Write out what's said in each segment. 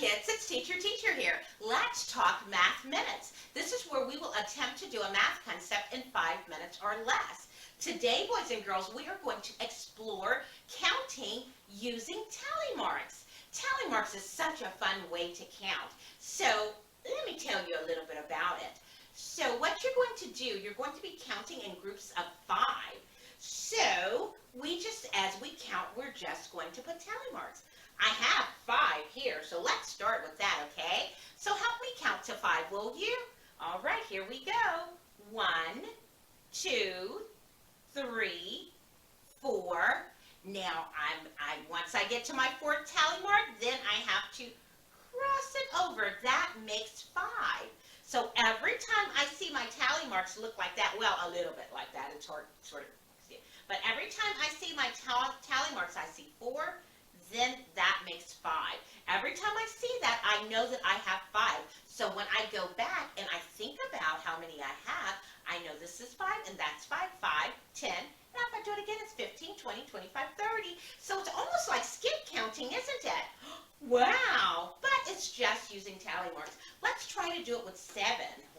kids, it's Teacher here. Let's talk math minutes. This is where we will attempt to do a math concept in 5 minutes or less. Today, boys and girls, we are going to explore counting using tally marks. Tally marks is such a fun way to count. So let me tell you a little bit about it. So what you're going to do, you're going to be counting in groups of 5. So as we count, we're just going to put tally marks. I have 5 here, so let's start with that, okay? So help me count to 5, will you? All right, here we go. 1, 2, 3, 4. Now, once I get to my 4th tally mark, then I have to cross it over. That makes 5. So every time I see my tally marks look like that, well, a little bit like that, it's hard sort of see it. But every time I see my tally marks, I see 4, then that makes 5. Every time I see that, I know that I have 5. So when I go back and I think about how many I have, I know this is 5 and that's 5, 5, 10. Now if I do it again, it's 15, 20, 25, 30. So it's almost like skip counting, isn't it? Wow, but it's just using tally marks. Let's try to do it with 7.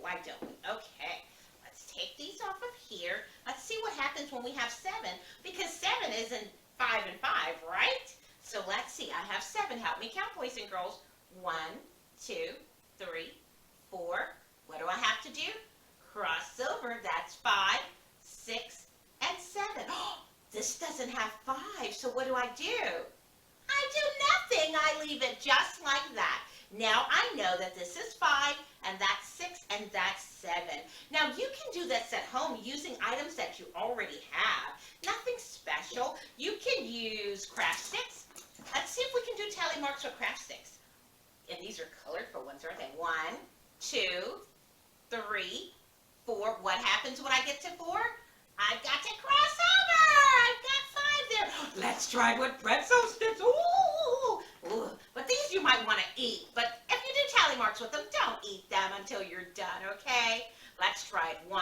Why don't we? Okay, let's take these off of here. Let's see what happens when we have 7, because 7 isn't 5 and 5, right? So let's see. I have 7. Help me count, boys and girls. 1, 2, 3, 4. What do I have to do? Cross over. That's 5, 6, and 7. Oh, this doesn't have 5. So what do? I do nothing. I leave it just like that. Now I know that this is 5, and that's 6, and that's 7. Now you can do this at home using items that you already have. Nothing special. You can use craft sticks. Let's see if we can do tally marks with craft sticks. And these are colorful ones, aren't they? 1, 2, 3, 4. What happens when I get to 4? I've got to cross over. I've got 5 there. Let's try with pretzel sticks. Ooh. Ooh. But these you might want to eat. But if you do tally marks with them, don't eat them until you're done, okay? Let's try it. 1,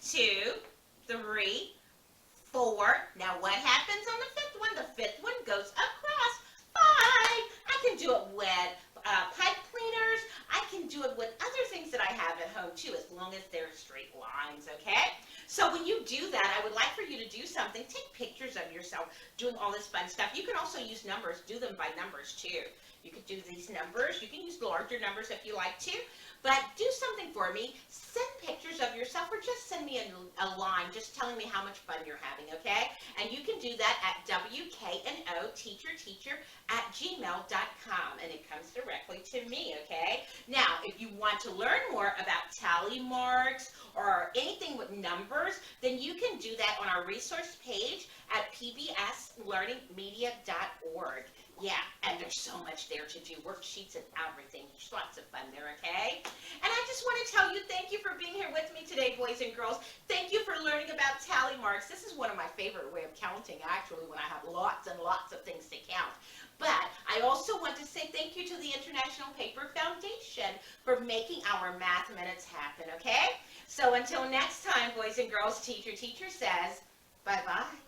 2, 3, 4. Now what happens on the 5th one? The 5th one goes across. 5. I can do it with pipe cleaners. I can do it with other things that I have at home too, as long as they're straight lines, okay? So when you do that, I would like for you to do something. Take pictures of yourself doing all this fun stuff. You can also use numbers. Do them by numbers too. You could do these numbers. You can use larger numbers if you like to. But do something for me. Send pictures of yourself, or just send me a line just telling me how much fun you're having, okay? And you can do that at WKNO teacher@gmail.com, and it comes directly to me, okay? Now, if you want to learn more about tally marks or anything with numbers, then you can do that on our resource page at pbslearningmedia.org. Yeah, and there's so much there to do, worksheets and everything. There's lots of fun there, okay? And I just want to tell you thank you for being here with me today, boys and girls. Thank you for learning about tally marks. This is one of my favorite way of counting, actually, when I have lots and lots of things to count. But I also want to say thank you to the International Paper Foundation for making our math minutes happen, okay? So until next time, boys and girls, Teacher says bye-bye.